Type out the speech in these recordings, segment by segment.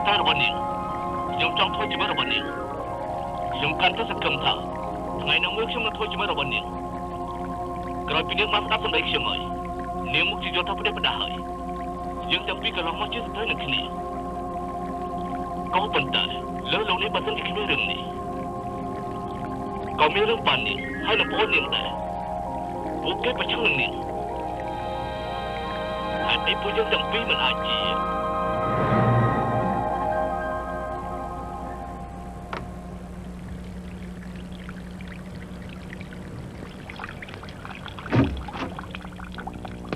តែរបស់នាងខ្ញុំចង់ធ្វើជីវិតរបស់នាងខ្ញុំកាន់តែសង្ឃឹមថាថ្ងៃនោះមួយខ្ញុំនឹងធ្វើជីវិតរបស់នាងក្រោយពីនាងបានស្ដាប់សម្ដីខ្ញុំហើយនាងមុខជាយល់ថាផ្ដេសផ្ដាស់ហើយយើងទាំងពីរកន្លងមកជាស្ទើរនឹងគ្នាក៏ប៉ុន្តែលើលោកនេះបើសិនជាគ្មានរឿងនេះក៏មានរឿងបាននាងហើយនឹងប្អូននាងដែរពួកគេប្រឆាំងនឹងនាងហើយពីពួកយើងទាំងពីរមិនអាចជា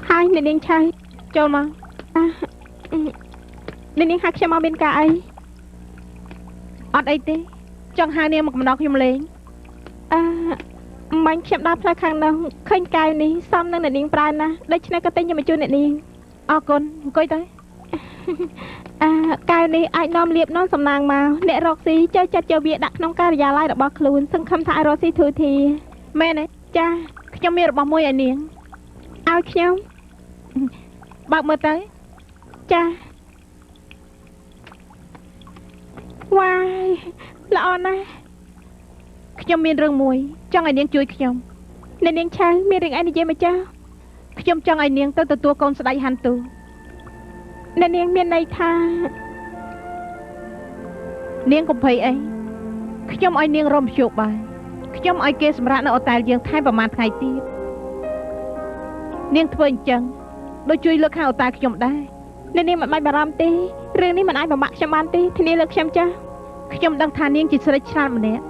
ហើយអ្នកនាងឆៃចូលមកអ្នកនាងហៅខ្ញុំមកមានការអីអត់អីទេចង់ហៅនាងមកកំណត់ខ្ញុំលេងមិញខ្ញុំដល់ផ្លូវខាងនោះឃើញកែវនេះសមនឹងអ្នកនាងប្រើណាស់ដូច្នេះក៏ទិញយកមកជូនអ្នកនាងអរគុណអង្គុយទៅកែវនេះអាចនាំលៀបនាំសំណាងមកអ្នករកស៊ីចូលចិត្តយកវាដាក់ក្នុងការិយាល័យរបស់ខ្លួនសង្ឃឹមថាឲ្យរកស៊ីធូរធាមែនទេចាខ្ញុំមានរបស់មួយឲ្យនាងឲ្យខ្ញុំបើកមើលទៅចាវ៉ាយល្អណាស់ខ្ញុំមានរឿងមួយចង់ឲ្យនាងជួយខ្ញុំអ្នកនាងឆៅមានរឿងអីនិយាយមកចាខ្ញុំចង់ឲ្យនាងទៅទទួលកូនស្ដេចហាន់ទូអ្នកនាងមានន័យថានាងកុំភ័យអីខ្ញុំឲ្យនាងរំជោគបាយខ្ញុំឲ្យគេសម្រាប់នៅអូតែលយើងថែមប្រហែលថ្ងៃទៀតនាងធ្វើអញ្ចឹងដូចជួយលើកខាងអូតែលខ្ញុំដែរអ្នកនាងមិនបាច់បារម្ភទេរឿងនេះមិនអាចបំបាក់ខ្ញុំបានទេធានាលើខ្ញុំចាស់ខ្ញុំដឹងថានាងជាស្រីឆ្លាតម្នាក់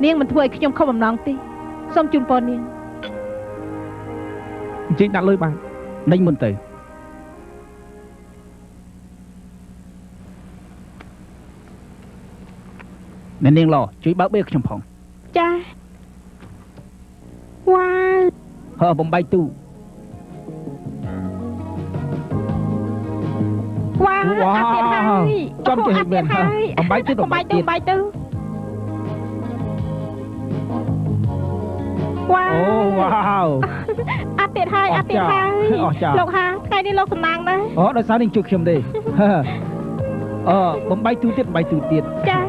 នាងមិនធ្វើឲ្យខ្ញុំខុសបំណងទេសូមជូនពរនាងអញ្ជើញដាក់លុយបានដេញមុនទៅអ្នកនាងឡជួយបើកបេខ្ញុំផងចាវ៉ាហើបំបីទូវ៉ាអត់ទៀតហើយចំចេះមែនបំបីទៀតបំបីទៅវ៉ាអូវ៉ាវអត់ទៀតហើយលោកហាថ្ងៃនេះលោកសំណាងណាស់អូដោយសារនាងជួយខ្ញុំទេបំបីទូទៀតចា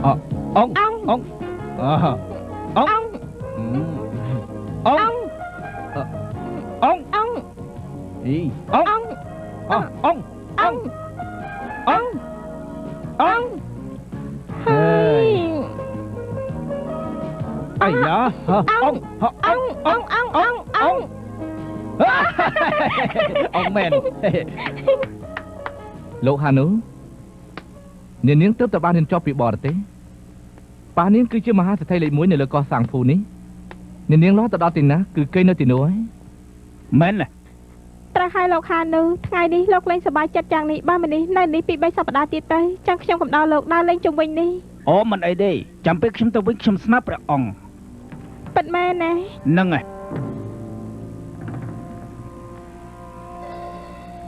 អងអងអងអីអងហើយអាយ៉ាអងមែនលោកហានូនាងទើបតែបានរៀនចប់ពីបរទេសប៉ានាងគឺជាមហាសេដ្ឋីលេខ1នៅលើកោះសាំងភូនេះនាងលោះទៅដល់ទីណាគឺគេនៅទីនោះហើយមែនត្រូវហើយលោកហានូថ្ងៃនេះលោកលេងសប្បាយចិត្តយ៉ាងនេះបើមិននេះនៅនេះពី3សប្តាហ៍ទៀតទៅចាំខ្ញុំកំដៅលោកដើរលេងជុំវិញនេះអូមិនអីទេចាំពេលខ្ញុំទៅវិញខ្ញុំស្នាប់ព្រះអង្គពិតមែនណាហ្នឹងហើយ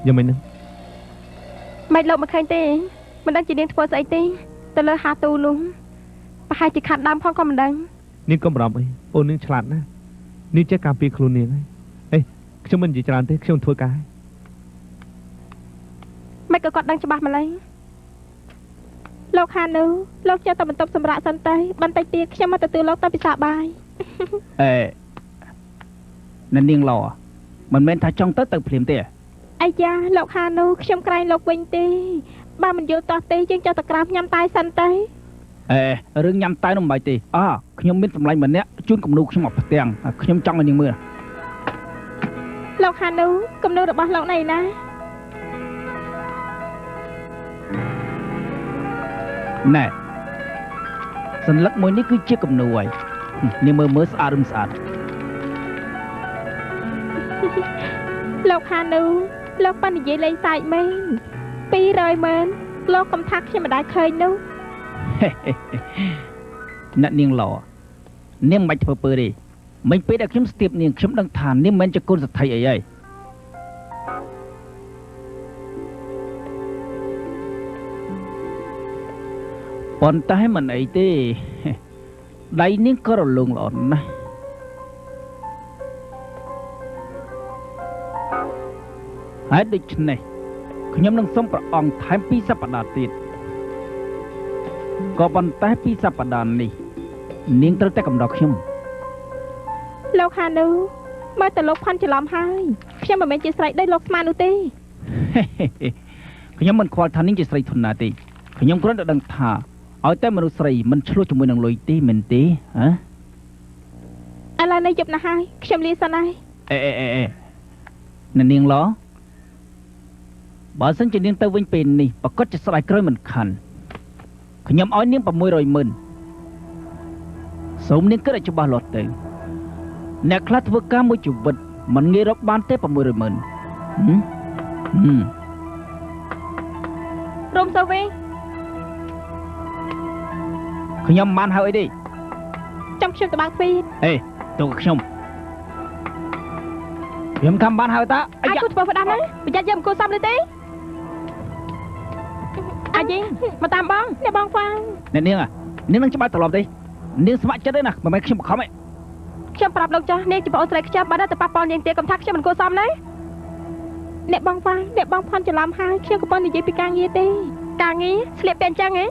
យ៉ាងម៉េចនឹងមិនលោកមិនឃើញទេមិនដឹងជានាងធ្វើស្អីទេទៅលើហាទូនោះប្រហែលជាខាត់ដើមផងក៏មិនដឹងនាងកុំបារម្ភអីអូននាងឆ្លាតណាស់នាងចេះការពារខ្លួននាងហើយខ្ញុំមិននិយាយច្រើនទេខ្ញុំធ្វើការមិនក៏គាត់ដឹងច្បាស់ម្ល៉េះលោកហានូលោកចូលទៅបន្ទប់សម្រាប់សិនទៅបន្តិចទៀតខ្ញុំមកទទួលលោកទៅពិសាបាយអ្នកនាងឡមិនមែនថាចង់ទៅភ្លាមទេអាយ៉ាលោកហានូខ្ញុំក្រែងលោកវិញទេបើមិនយល់តោះទេយើងចូលទៅក្រាបញ៉ាំតែសិនទៅរឿងញ៉ាំតែនោះមិនបាច់ទេខ្ញុំមានសម្លាញ់ម្នាក់ជូនគំនូខ្ញុំមកផ្ទាំងខ្ញុំចង់ឲ្យនាងមើលលោកហានូគំនូរបស់លោកណៃណាណែសន្លឹកមួយនេះគឺជាគំនូហើយនាងមើលស្អាតឬមិនស្អាតលោកហានូលោកប៉ានិយាយលេងសើចមែន200,000លោកកំថាខ្ញុំមិនដែលឃើញនោះអ្នកនាងឡនាងមិនបាច់ធ្វើពើទេមិញពេលដែលខ្ញុំស្ទាបនាងខ្ញុំដឹងថានាងមិនមែនជាកូនសទ្ធីអីហើយប៉ុន្តែមិនអីទេដៃនាងក៏រលោងល្អណាស់ ហើយដូច្នេះខ្ញុំនឹងសុំព្រះអង្គថែម2សប្តាហ៍ទៀតក៏ប៉ុន្តែ2សប្តាហ៍នេះនាងត្រូវតែកំដរខ្ញុំ លោកខានូមើលទៅលោកផាន់ច្រឡំហើយខ្ញុំមិនមែនជាស្រីដូចលោកស្មាននោះទេ ខ្ញុំមិនខ្វល់ថានាងជាស្រីធនណាទេខ្ញុំគ្រាន់តែដឹងថាឲ្យតែមនុស្សស្រីមិនឆ្លោះជាមួយនឹងលុយទេមែនទេហ៎ ឥឡូវនេះយប់ណាស់ហើយខ្ញុំលាសិនហើយ អេអ្នកនាងឡបើសិនជានាងទៅវិញពេលនេះប្រកាសជាស្ដាយក្រោយមិនខានខ្ញុំឲ្យនាង600,000សូមនាងគិតឲ្យច្បាស់លាស់ទៅអ្នកខ្លះធ្វើការមួយជីវិតមិនងាយរកបានទេ600,000 រំទៅវិញ ខ្ញុំមិនបានហៅអីទេ ចាំខ្ញុំទៅបើកទ្វារ អេទៅกับខ្ញុំខំបានហៅតា អាចគូធ្វើផ្ដាស់ណាប្រយ័ត្នយកអង្គសមលើទេអាចយីមកតាមបងអ្នកបងហ្វាង អ្នកនាងនឹងច្បាស់ត្រឡប់ទេនាងស្ម័គ្រចិត្តទេណាមិនមែនខ្ញុំបង្ខំទេ ខ្ញុំប្រាប់លោកចាស់នាងជាប្អូនស្រីខ្ញុំបើដល់ទៅប៉ះប៉ល់នាងទេកុំថាខ្ញុំមិនគួរសមណាអ្នកបងហ្វាងអ្នកបងផាន់ច្រឡំហើយខ្ញុំក៏ប៉ុន្តែនិយាយពីការងារទេការងារស្លៀកពាក់អញ្ចឹងហ៎